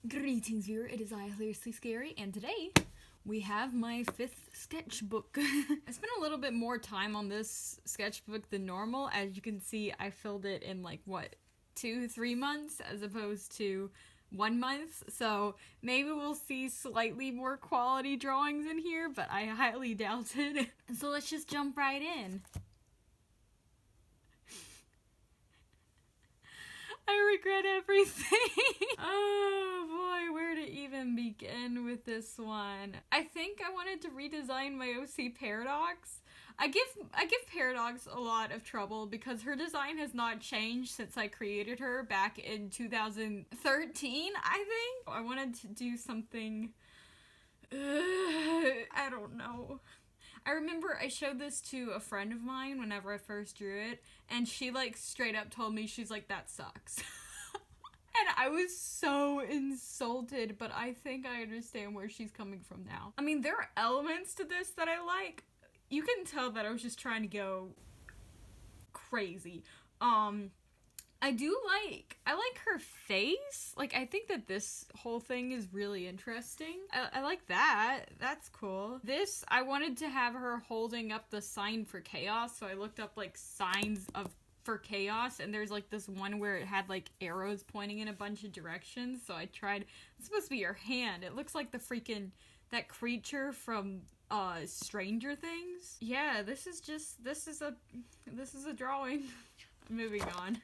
Greetings viewer, it is I, Hilariously Scary, and today we have my 5th sketchbook. I spent a little bit more time on this sketchbook than normal. As you can see, I filled it in like, 2-3 months as opposed to 1 month, so maybe we'll see slightly more quality drawings in here, but I highly doubt it. So let's just jump right in. I regret everything. Oh boy, where to even begin with this one? I think I wanted to redesign my OC Paradox. I give Paradox a lot of trouble because her design has not changed since I created her back in 2013, I think. I wanted to do something, I don't know. I remember I showed this to a friend of mine whenever I first drew it, and she like straight up told me, she's like, that sucks. And I was so insulted, but I think I understand where she's coming from now. I mean, there are elements to this that I like. You can tell that I was just trying to go crazy. I like her face. Like, I think that this whole thing is really interesting. I like that. That's cool. This, I wanted to have her holding up the sign for chaos, so I looked up, like, signs for chaos, and there's, like, this one where it had, like, arrows pointing in a bunch of directions, so I tried, it's supposed to be her hand. It looks like the freaking, that creature from, Stranger Things. Yeah, this is a drawing. Moving on.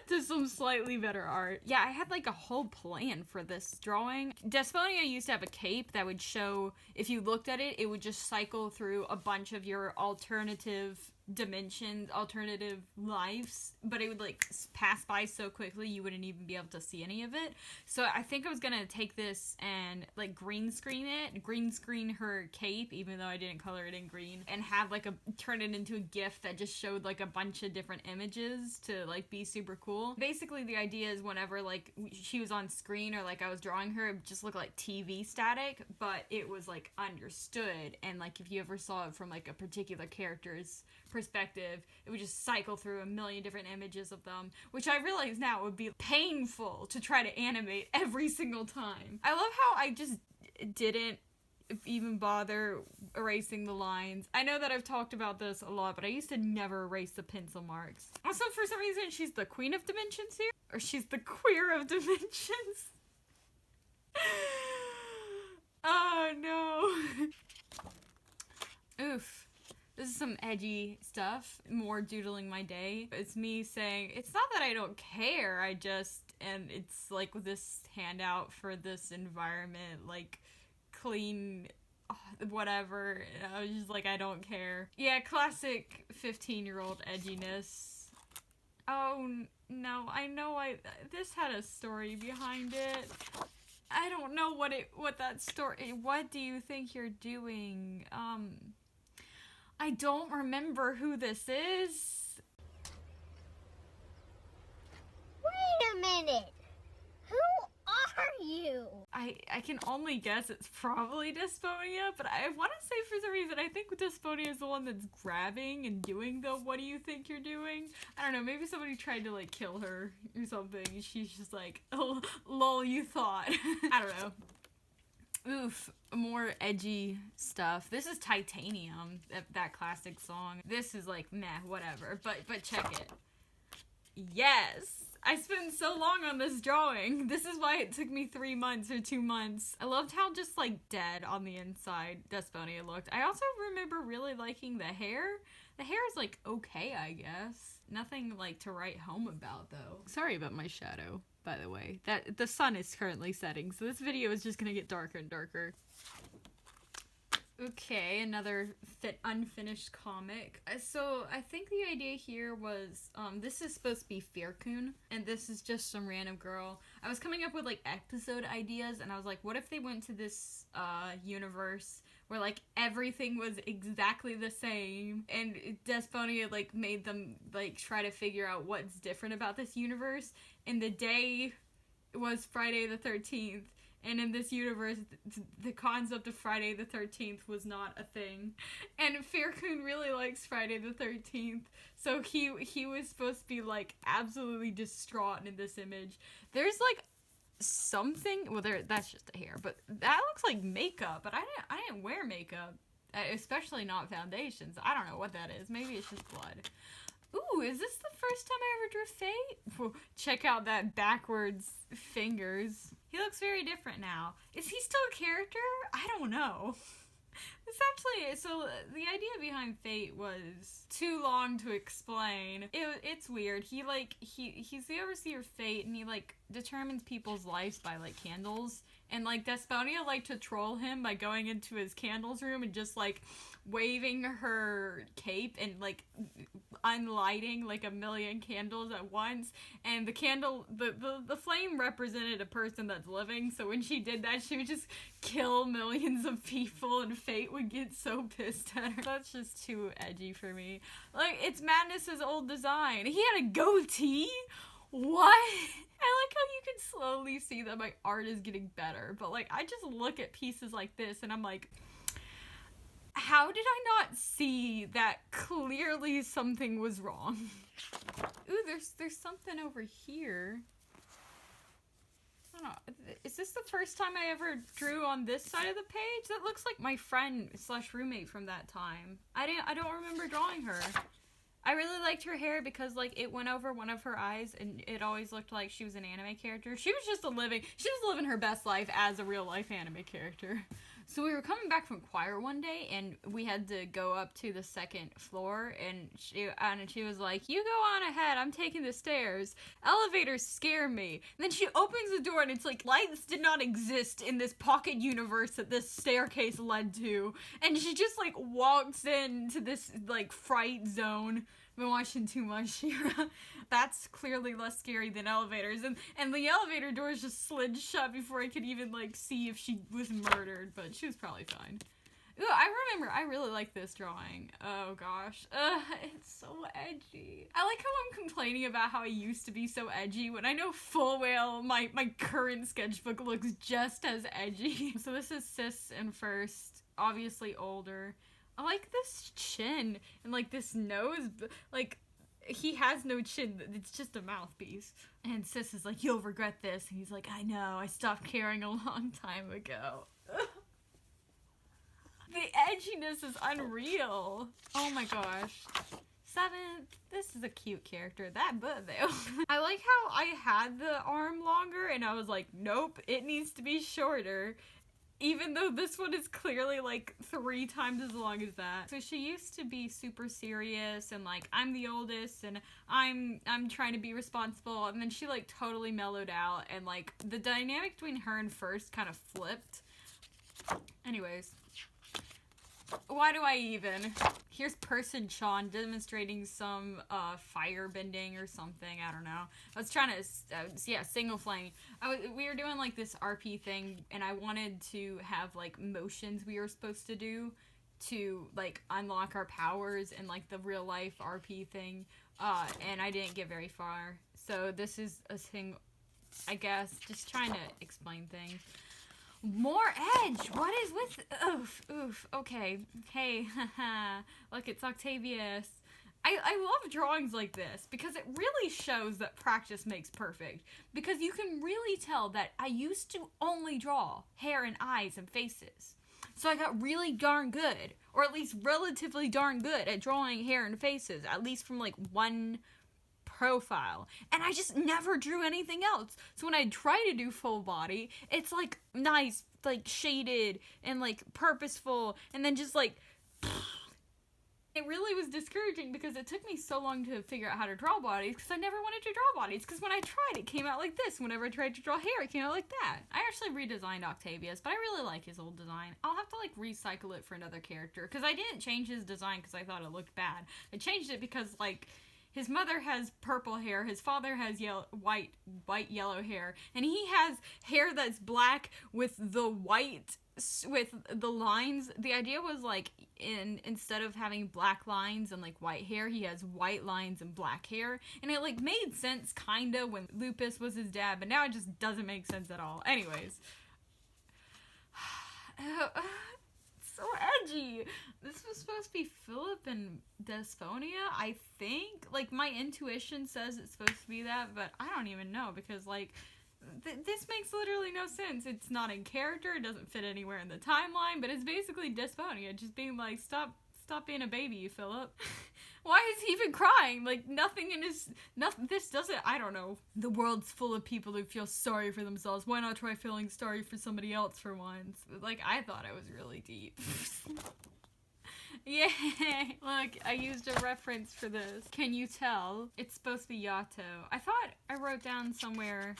To some slightly better art. Yeah, I had like a whole plan for this drawing. Dysphonia used to have a cape that would show, if you looked at it, it would just cycle through a bunch of your alternative dimensions, alternative lives, but it would like pass by so quickly you wouldn't even be able to see any of it. So I think I was gonna take this and like green screen her cape, even though I didn't color it in green, and have like turn it into a GIF that just showed like a bunch of different images to like be super cool. Basically the idea is whenever like she was on screen or like I was drawing her, it would just look like TV static, but it was like understood, and like if you ever saw it from like a particular character's perspective, it would just cycle through a million different images of them, which I realize now would be painful to try to animate every single time. I love how I just didn't even bother erasing the lines. I know that I've talked about this a lot, but I used to never erase the pencil marks. Also, for some reason, she's the queen of dimensions here, or she's the queer of dimensions. Oh no. Oof. This is some edgy stuff, more doodling my day. It's me saying, it's not that I don't care, and it's like this handout for this environment, like, clean, whatever. And I was just like, I don't care. Yeah, classic 15-year-old edginess. Oh, no, I know this had a story behind it. I don't know what that story, what do you think you're doing? I don't remember who this is. Wait a minute! Who are you? I can only guess it's probably Dysphonia, but I want to say for some reason I think Dysphonia is the one that's grabbing and doing the what do you think you're doing? I don't know, maybe somebody tried to like kill her or something and she's just like, oh, lol, you thought. I don't know. Oof, more edgy stuff. This is Titanium, that classic song. This is like, meh, whatever, but check it. Yes! I spent so long on this drawing. This is why it took me 3 months or 2 months. I loved how just like dead on the inside Dysphonia looked. I also remember really liking the hair. The hair is like okay, I guess. Nothing like to write home about though. Sorry about my shadow, by the way. That the sun is currently setting, so this video is just gonna get darker and darker. Okay, another unfinished comic. So I think the idea here was, this is supposed to be Fearcoon, and this is just some random girl. I was coming up with like episode ideas, and I was like, what if they went to this universe where like everything was exactly the same, and Dysphonia like made them like try to figure out what's different about this universe, and the day was Friday the 13th. And in this universe, the concept of Friday the 13th was not a thing. And Fearcoon really likes Friday the 13th, so he was supposed to be, like, absolutely distraught in this image. There's, like, something. Well, that's just a hair, but that looks like makeup. But I didn't wear makeup, especially not foundations. I don't know what that is. Maybe it's just blood. Ooh, is this the first time I ever drew Fate? Whoa, check out that backwards fingers. He looks very different now. Is he still a character? I don't know. It's actually, so the idea behind Fate was too long to explain. It's weird. He's the overseer of Fate, and he, like, determines people's lives by, like, candles. And, like, Dysphonia liked to troll him by going into his candles room and just, like, waving her cape and, like, unlighting, like, a million candles at once. And the candle, the flame represented a person that's living, so when she did that, she would just kill millions of people, and Fate would get so pissed at her. That's just too edgy for me. Like, it's Madness's old design. He had a goatee? What? I like how you can slowly see that my art is getting better, but, like, I just look at pieces like this and I'm like, how did I not see that clearly something was wrong? Ooh, there's something over here. I don't know. Is this the first time I ever drew on this side of the page? That looks like my friend / roommate from that time. I don't remember drawing her. I really liked her hair because, like, it went over one of her eyes and it always looked like she was an anime character. She was living her best life as a real life anime character. So we were coming back from choir one day and we had to go up to the second floor, and she was like, "You go on ahead, I'm taking the stairs. Elevators scare me." And then she opens the door and it's like lights did not exist in this pocket universe that this staircase led to. And she just, like, walks into this, like, fright zone. I've been watching too much She-Ra. That's clearly less scary than elevators. And the elevator doors just slid shut before I could even, like, see if she was murdered, but she was probably fine. Ooh, I remember, I really like this drawing. Oh gosh. It's so edgy. I like how I'm complaining about how I used to be so edgy when I know full well my current sketchbook looks just as edgy. So this is Sis in first, obviously older. I like this chin and, like, this nose, like, he has no chin, it's just a mouthpiece. And Sis is like, "You'll regret this." And he's like, "I know, I stopped caring a long time ago." The edginess is unreal. Oh my gosh. 7th, this is a cute character. That butt though. I like how I had the arm longer and I was like, nope, it needs to be shorter. Even though this one is clearly, like, 3 times as long as that. So she used to be super serious and, like, I'm the oldest and I'm trying to be responsible, and then she, like, totally mellowed out, and, like, the dynamic between her and first kind of flipped. Anyways. Why do I even? Here's Person Sean demonstrating some fire bending or something. I don't know. I was trying to, single flame. We were doing, like, this RP thing, and I wanted to have, like, motions we were supposed to do to, like, unlock our powers in, like, the real life RP thing. And I didn't get very far. So this is a thing, I guess, just trying to explain things. More edge! What is with... Oof, okay. Hey, haha. Look, it's Octavius. I love drawings like this because it really shows that practice makes perfect. Because you can really tell that I used to only draw hair and eyes and faces. So I got really darn good, or at least relatively darn good at drawing hair and faces, at least from, like, one profile, and I just never drew anything else. So when I try to do full body, it's, like, nice, like, shaded and, like, purposeful, and then just, like, it really was discouraging because it took me so long to figure out how to draw bodies because I never wanted to draw bodies, because when I tried, it came out like this. Whenever I tried to draw hair, it came out like that. I actually redesigned Octavius, but I really like his old design. I'll have to, like, recycle it for another character, because I didn't change his design because I thought it looked bad. I changed it because, like, his mother has purple hair, his father has white yellow hair, and he has hair that's black with the white, with the lines. The idea was, like, instead of having black lines and, like, white hair, he has white lines and black hair, and it, like, made sense kinda when Lupus was his dad, but now it just doesn't make sense at all. Anyways. So edgy. This was supposed to be Phillip and Dysphonia, I think. Like, my intuition says it's supposed to be that, but I don't even know, because, like, This makes literally no sense. It's not in character, it doesn't fit anywhere in the timeline, but it's basically Dysphonia, just being like, stop being a baby, Phillip. Why is he even crying? Like, this doesn't, I don't know. The world's full of people who feel sorry for themselves. Why not try feeling sorry for somebody else for once? Like, I thought it was really deep. Yay! Look, I used a reference for this. Can you tell? It's supposed to be Yato. I thought I wrote down somewhere.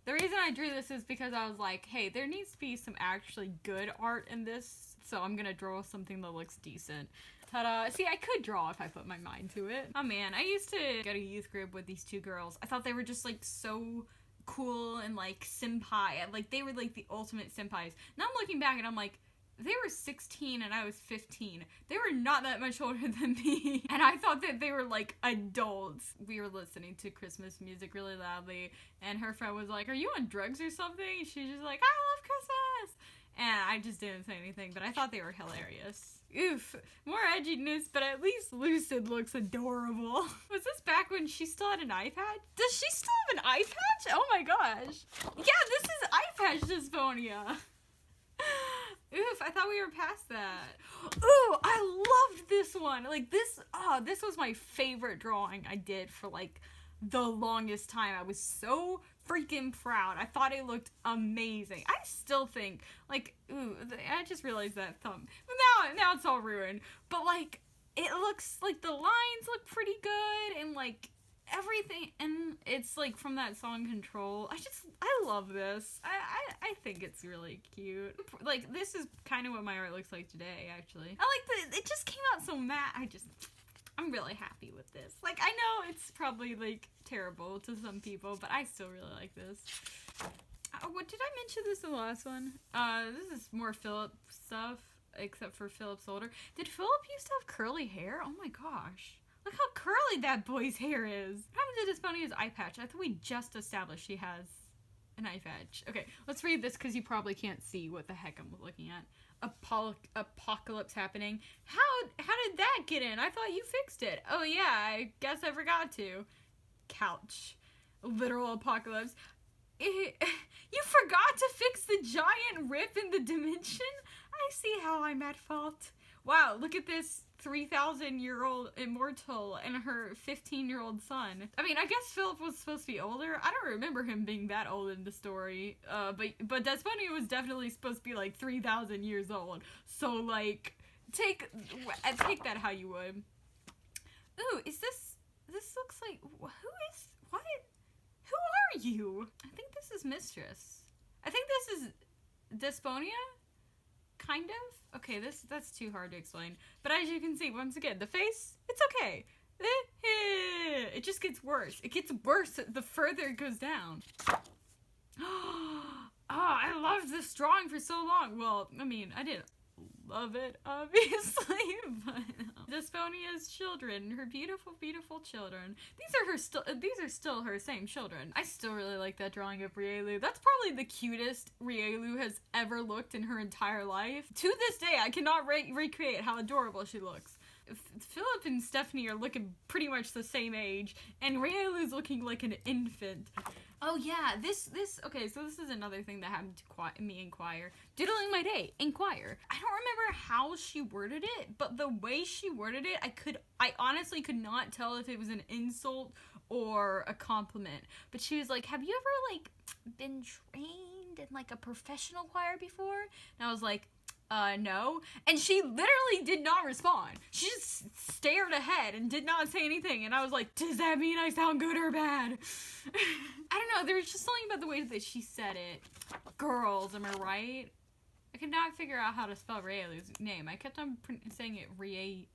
The reason I drew this is because I was like, hey, there needs to be some actually good art in this, so I'm gonna draw something that looks decent. Ta-da! See, I could draw if I put my mind to it. Oh man, I used to go to youth group with these two girls. I thought they were just like so cool and like senpai. Like they were like the ultimate senpais. Now I'm looking back and I'm like, they were 16 and I was 15. They were not that much older than me. And I thought that they were like adults. We were listening to Christmas music really loudly. And her friend was like, are you on drugs or something? She's just like, I love Christmas. And I just didn't say anything, but I thought they were hilarious. Oof, more edginess, but at least Lucid looks adorable. Was this back when she still had an eye patch? Does she still have an eye patch? Oh my gosh. Yeah, this is eye patch dysphonia. Oof, I thought we were past that. Ooh, I loved this one. Like this was my favorite drawing I did for like the longest time. I was so freaking proud. I thought it looked amazing. I still think, like, ooh, I just realized that thumb. Now it's all ruined. But like, it looks like the lines look pretty good and like everything, and it's like from that song Control. I love this. I think it's really cute. Like, this is kind of what my art looks like today, actually. I like it just came out so matte. I'm really happy with this. Like, I know it's probably like terrible to some people, but I still really like this. What did I mention this in the last one? This is more Phillip stuff, except for Phillip's older. Did Phillip used to have curly hair? Oh my gosh. Look how curly that boy's hair is. What happened to Dysphonia's eye patch? I thought we just established she has an eye patch. Okay, let's read this because you probably can't see what the heck I'm looking at. Apocalypse happening. How did that get in? I thought you fixed it. Oh yeah, I guess I forgot to. Couch. Literal apocalypse. You forgot to fix the giant rip in the dimension? I see how I'm at fault. Wow, look at this 3,000-year-old immortal and her 15-year-old son. I mean, I guess Phillip was supposed to be older. I don't remember him being that old in the story. But Dysphonia was definitely supposed to be like 3,000 years old. So like, take that how you would. Ooh, this looks like, what? Who are you? I think this is Mistress. I think this is Dysphonia? Kind of? Okay, that's too hard to explain. But as you can see, once again, the face, it's okay. It just gets worse. It gets worse the further it goes down. Oh, I loved this drawing for so long. Well, I mean, I didn't love it, obviously, but Dysphonia's children, her beautiful, beautiful children. These are still her same children. I still really like that drawing of Rielu. That's probably the cutest Rielu has ever looked in her entire life. To this day, I cannot recreate how adorable she looks. Phillip and Stephanie are looking pretty much the same age, and Rielu's looking like an infant. Oh yeah, okay, so this is another thing that happened to me in choir. Doodling my day in choir. I don't remember how she worded it, but the way she worded it, I honestly could not tell if it was an insult or a compliment. But she was like, have you ever like been trained in like a professional choir before? And I was like, no. And she literally did not respond. She just stared ahead and did not say anything. And I was like, does that mean I sound good or bad? I don't know. There was just something about the way that she said it. Girls, am I right? I could not figure out how to spell Rielu's name. I kept on saying it Rieu.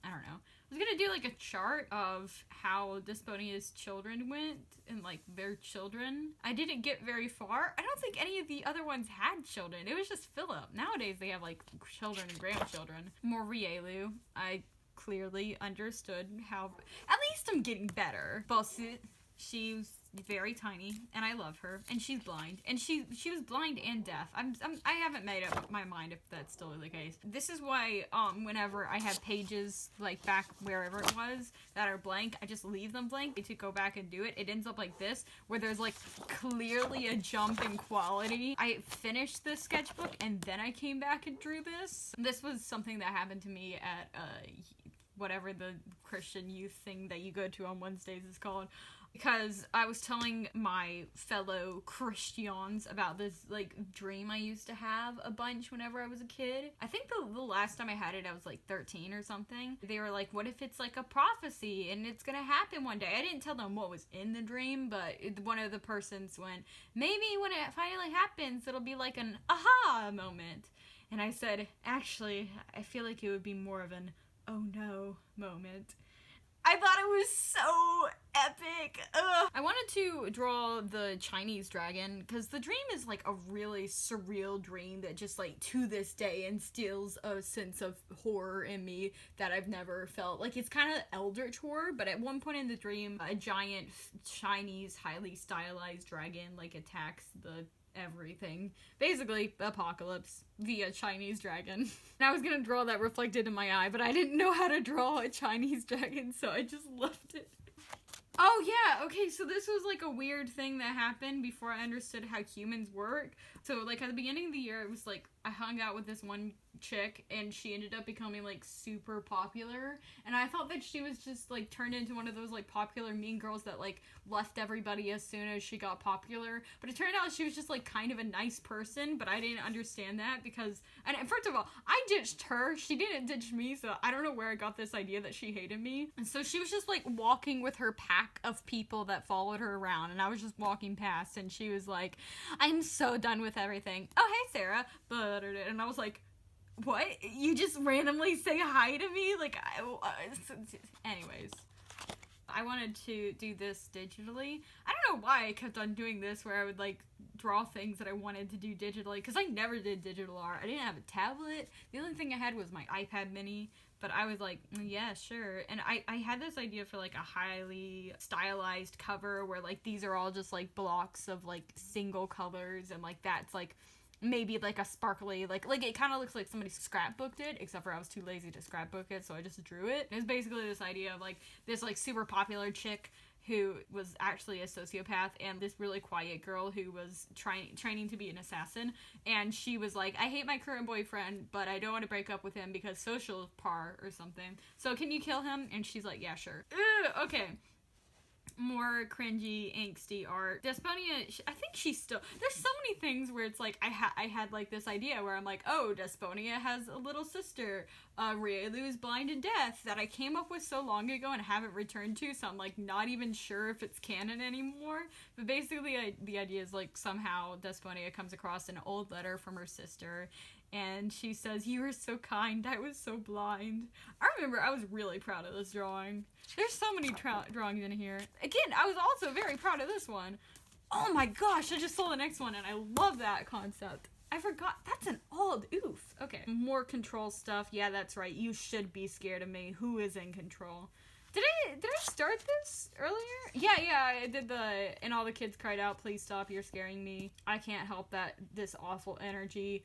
I don't know. I was gonna do like a chart of how Dysphonia's children went and like their children. I didn't get very far. I don't think any of the other ones had children. It was just Phillip. Nowadays they have like children and grandchildren. More Rielu. I clearly understood how. At least I'm getting better. Bossit. She's very tiny, and I love her. And she's blind, and she was blind and deaf. I haven't made up my mind if that's still the case. This is why whenever I have pages like back wherever it was that are blank, I just leave them blank to go back and do it. It ends up like this, where there's like clearly a jump in quality. I finished this sketchbook and then I came back and drew this. This was something that happened to me at whatever the Christian youth thing that you go to on Wednesdays is called. Because I was telling my fellow Christians about this, like, dream I used to have a bunch whenever I was a kid. I think the last time I had it, I was, like, 13 or something. They were like, what if it's, like, a prophecy and it's gonna happen one day? I didn't tell them what was in the dream, but one of the persons went, maybe when it finally happens, it'll be, like, an aha moment. And I said, actually, I feel like it would be more of an oh no moment. I thought it was so epic. Ugh. I wanted to draw the Chinese dragon because the dream is like a really surreal dream that just like to this day instills a sense of horror in me that I've never felt. Like it's kind of eldritch horror, but at one point in the dream, a giant Chinese highly stylized dragon like attacks the everything. Basically, apocalypse via Chinese dragon. And I was gonna draw that reflected in my eye, but I didn't know how to draw a Chinese dragon, so I just left it. Oh yeah, okay, so this was like a weird thing that happened before I understood how humans work. So like at the beginning of the year, it was like I hung out with this one chick and she ended up becoming like super popular, and I thought that she was just like turned into one of those like popular mean girls that like left everybody as soon as she got popular, but it turned out she was just like kind of a nice person, but I didn't understand that because, and first of all, I ditched her, she didn't ditch me, so I don't know where I got this idea that she hated me. And so she was just like walking with her pack of people that followed her around, and I was just walking past and she was like, I'm so done with everything. Oh hey Sarah, and I was like, what? You just randomly say hi to me? Like, anyways. I wanted to do this digitally. I don't know why I kept on doing this where I would, like, draw things that I wanted to do digitally, because I never did digital art. I didn't have a tablet. The only thing I had was my iPad mini, but I was like, yeah, sure. And I had this idea for, like, a highly stylized cover where, like, these are all just, like, blocks of, like, single colors, and, like, that's, like, maybe like a sparkly, like it kind of looks like somebody scrapbooked it, except for I was too lazy to scrapbook it, so I just drew it. It was basically this idea of like this like super popular chick who was actually a sociopath and this really quiet girl who was training to be an assassin, and she was like, I hate my current boyfriend, but I don't want to break up with him because social par or something, so can you kill him? And she's like, yeah, sure. Ugh, okay. More cringy, angsty art. Dysphonia, I think she's still, there's so many things where it's like, I had like this idea where I'm like, oh, Dysphonia has a little sister, Rielu's blind and deaf, that I came up with so long ago and haven't returned to, so I'm like not even sure if it's canon anymore. But basically the idea is like somehow Dysphonia comes across an old letter from her sister, and she says, you were so kind, I was so blind. I remember I was really proud of this drawing. There's so many drawings in here. Again, I was also very proud of this one. Oh my gosh, I just saw the next one and I love that concept. I forgot, that's an old, oof. Okay, more control stuff. Yeah, that's right, you should be scared of me. Who is in control? Did I start this earlier? Yeah, I did and all the kids cried out, please stop, you're scaring me. I can't help that, this awful energy.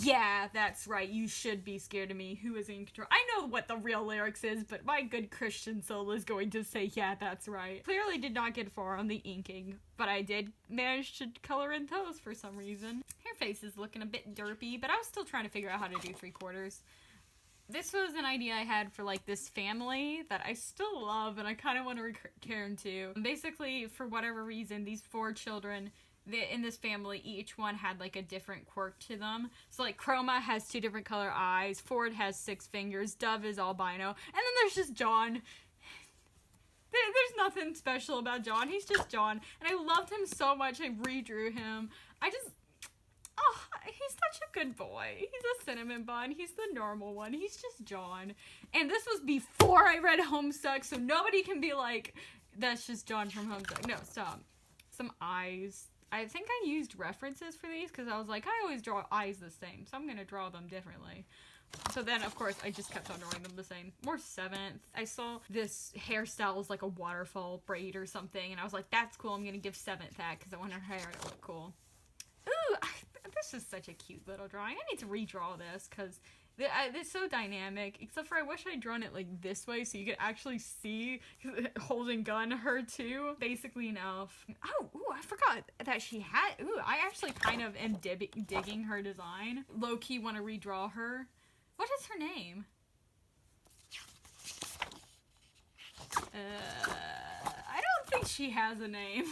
Yeah, that's right, you should be scared of me. Who is in control? I know what the real lyrics is, but my good Christian soul is going to say, yeah, that's right. Clearly did not get far on the inking, but I did manage to color in those for some reason. Her face is looking a bit derpy, but I was still trying to figure out how to do 3/4. This was an idea I had for, like, this family that I still love and I kind of want to return to. Basically, for whatever reason, these 4 children in this family, each one had, like, a different quirk to them. So, like, Chroma has 2 different color eyes, Ford has 6 fingers, Dove is albino, and then there's just John. There's nothing special about John, he's just John, and I loved him so much I redrew him. Oh, he's such a good boy. He's a cinnamon bun. He's the normal one. He's just John. And this was before I read Homestuck, so nobody can be like, that's just John from Homestuck. No, stop. Some eyes. I think I used references for these because I was like, I always draw eyes the same, so I'm gonna draw them differently. So then, of course, I just kept on drawing them the same. More 7th. I saw this hairstyle was like a waterfall braid or something, and I was like, that's cool, I'm gonna give 7th that because I want her hair to look cool. Ooh, this is such a cute little drawing. I need to redraw this because it's so dynamic, except for I wish I'd drawn it like this way so you could actually see holding gun her too. Basically enough. Oh, ooh, I forgot that she had, ooh, I actually kind of am digging her design. Low-key want to redraw her. What is her name? I don't think she has a name.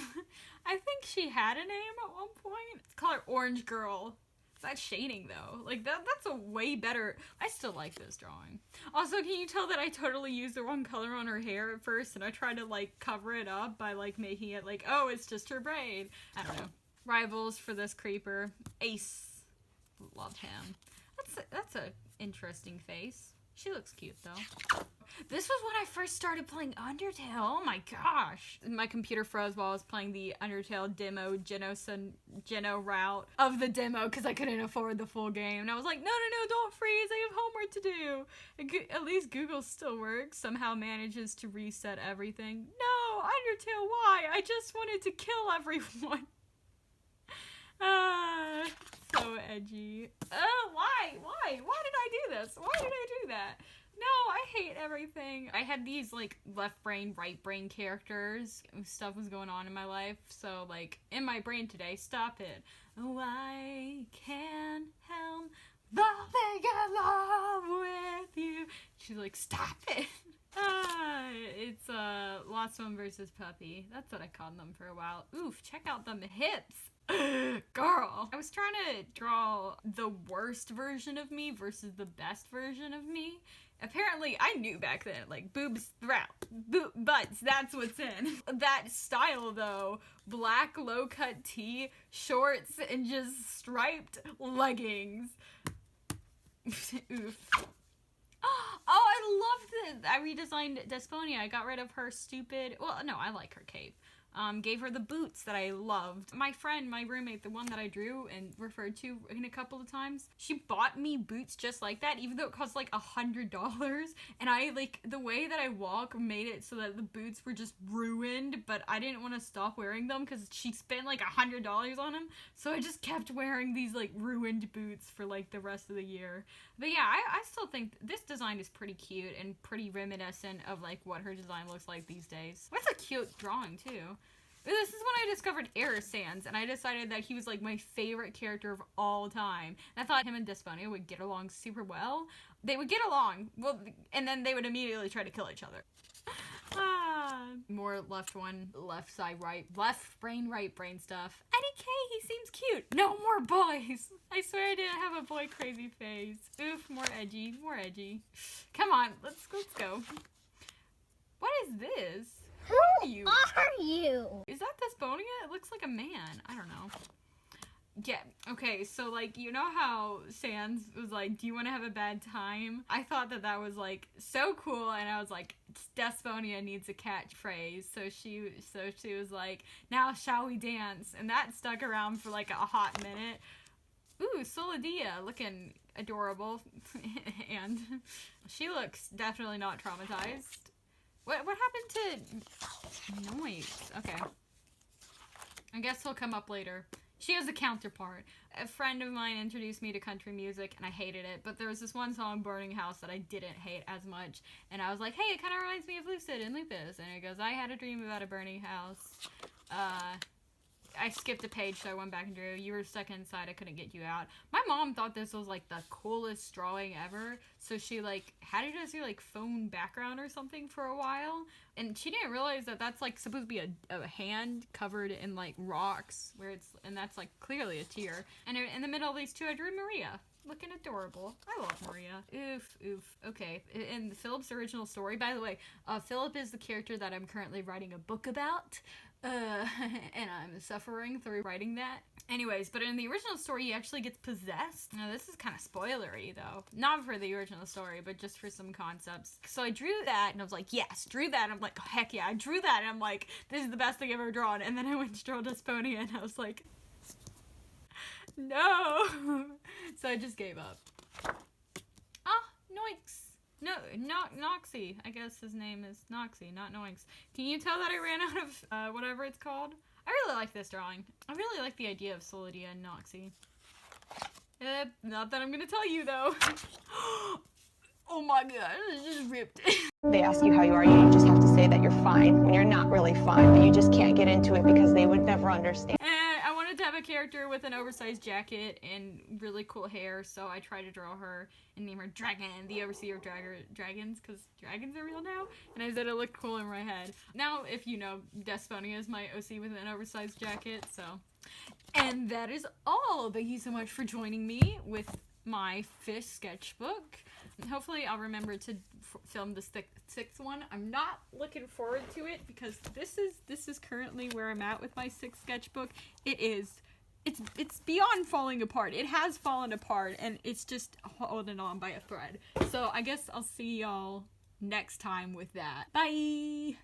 I think she had a name at one point. Let's call her Orange Girl. That shading though, like that's a way better. I still like this drawing. Also, can you tell that I totally used the wrong color on her hair at first, and I tried to like cover it up by like making it like, oh, it's just her braid. I don't know. Rivals for this creeper. Ace. Love him. That's a interesting face. She looks cute though. This was when I first started playing Undertale. Oh my gosh. My computer froze while I was playing the Undertale demo Geno route of the demo because I couldn't afford the full game. And I was like, no, don't freeze. I have homework to do. At least Google still works. Somehow manages to reset everything. No, Undertale, why? I just wanted to kill everyone. So edgy. Why? Why did I do this? Why did I do that? No, I hate everything. I had these, like, left brain, right brain characters. Stuff was going on in my life. So, like, in my brain today, stop it. Oh, I can't help falling in love with you. She's like, stop it. It's, Lost One versus Puppy. That's what I called them for a while. Oof, check out them hips. Girl. I was trying to draw the worst version of me versus the best version of me. Apparently, I knew back then, like, boobs throughout, butts, that's what's in. That style, though, black low-cut tee, shorts, and just striped leggings. Oof. Oh, I loved it. I redesigned Dysphonia. I got rid of her stupid, well, no, I like her cape. Gave her the boots that I loved. My friend, my roommate, the one that I drew and referred to in a couple of times, she bought me boots just like that, even though it cost like $100. And I, like, the way that I walk made it so that the boots were just ruined, but I didn't want to stop wearing them because she spent like $100 on them. So I just kept wearing these, like, ruined boots for, like, the rest of the year. But yeah, I still think this design is pretty cute and pretty reminiscent of, like, what her design looks like these days. That's a cute drawing, too. This is when I discovered Error Sans, and I decided that he was, like, my favorite character of all time. And I thought him and Dysphonia would get along super well. They would get along, well, and then they would immediately try to kill each other. More left one, left side, left brain, right brain stuff. Eddie K, he seems cute. No more boys. I swear I didn't have a boy crazy face. Oof, more edgy. Come on, let's go. What is this? Who are you? Is that Dysphonia? It looks like a man. I don't know. Yeah, okay, so, like, you know how Sans was like, do you want to have a bad time? I thought that was, like, so cool, and I was like, Dysphonia needs a catchphrase, so she was like, now shall we dance? And that stuck around for, like, a hot minute. Ooh, Solidia, looking adorable, and she looks definitely not traumatized. What happened to noise? Okay. I guess he'll come up later. She has a counterpart. A friend of mine introduced me to country music, and I hated it. But there was this one song, Burning House, that I didn't hate as much. And I was like, hey, it kind of reminds me of Lucid and Lupus. And it goes, I had a dream about a burning house. I skipped a page, so I went back and drew. You were stuck inside, I couldn't get you out. My mom thought this was, like, the coolest drawing ever, so she, like, had it as your, like, phone background or something for a while, and she didn't realize that that's, like, supposed to be a hand covered in, like, rocks, and that's, like, clearly a tear. And in the middle of these two, I drew Maria. Looking adorable. I love Maria. Oof. Okay. In Philip's original story, by the way, Philip is the character that I'm currently writing a book about. And I'm suffering through writing that. Anyways, but in the original story, he actually gets possessed. Now, this is kind of spoilery, though. Not for the original story, but just for some concepts. So I drew that, and I was like, yes, drew that. And I'm like, oh, heck yeah, I drew that. And I'm like, this is the best thing I've ever drawn. And then I went to draw Dysphonia, and I was like, no. So I just gave up. Ah, Noix. No, not Noxie. I guess his name is Noxie, not Noix. Can you tell that I ran out of whatever it's called? I really like this drawing. I really like the idea of Solidia and Noxie. Not that I'm gonna tell you, though. Oh my god, it just ripped. They ask you how you are, you just have to say that you're fine when you're not really fine, but you just can't get into it because they would never understand. I wanted to have a character with an oversized jacket and really cool hair, so I tried to draw her and name her Dragon, the overseer of dragons, because dragons are real now, and I said it looked cool in my head. Now, if you know, Dysphonia is my OC with an oversized jacket, so. And that is all. Thank you so much for joining me with my 5th sketchbook. Hopefully I'll remember to film the 6th one. I'm not looking forward to it because this is currently where I'm at with my 6th sketchbook. It's beyond falling apart. It has fallen apart and it's just holding on by a thread. So I guess I'll see y'all next time with that. Bye!